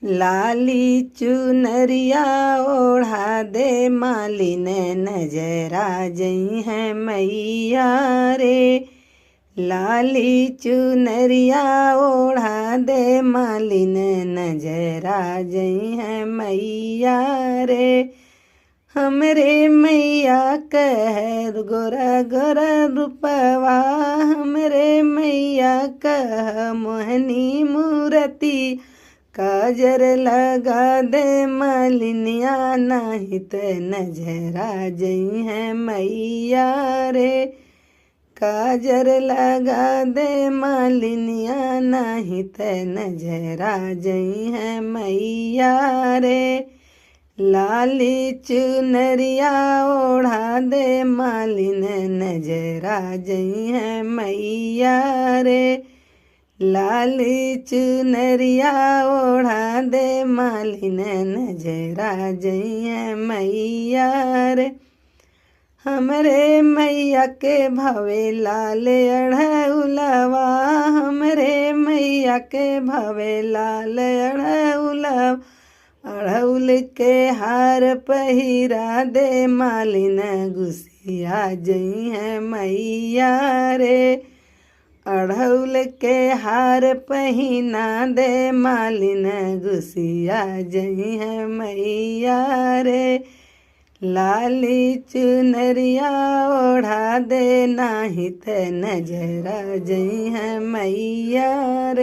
लाली चुनरिया ओढ़ा दे मालिन नजरा जई है मैया रे। लाली चुनरिया ओढ़ा दे मालिन नजरा जई है मैया रे। हमरे मैया कह गोरा गोरा रूपवा, हमरे मैया कह मोहनी मूरती। काजर लगा दे मालिनिया नाही त नजरा जई है मैया रे। काजर लगा दे मालिनिया नाही त नजरा जई है मैया रे। लाली चुनरिया ओढ़ा दे मालिन नजरा जई है मैया रे। लाली चुनरिया ओढ़ा दे मालिन नजरा जई है मैया रे। हमरे मैया के भवे लाल अढ़उलवा, हमरे मैया के भवे लाल अढ़उलवा। अढ़उल के हार पहिरा दे मालिन गुसिया जई है मैया रे। अढ़उल के हार पहिना दे मालिन गुसिया जई है मैया रे। लाली चुनरिया ओढ़ा दे नाही त नजरा जई है मैया रे।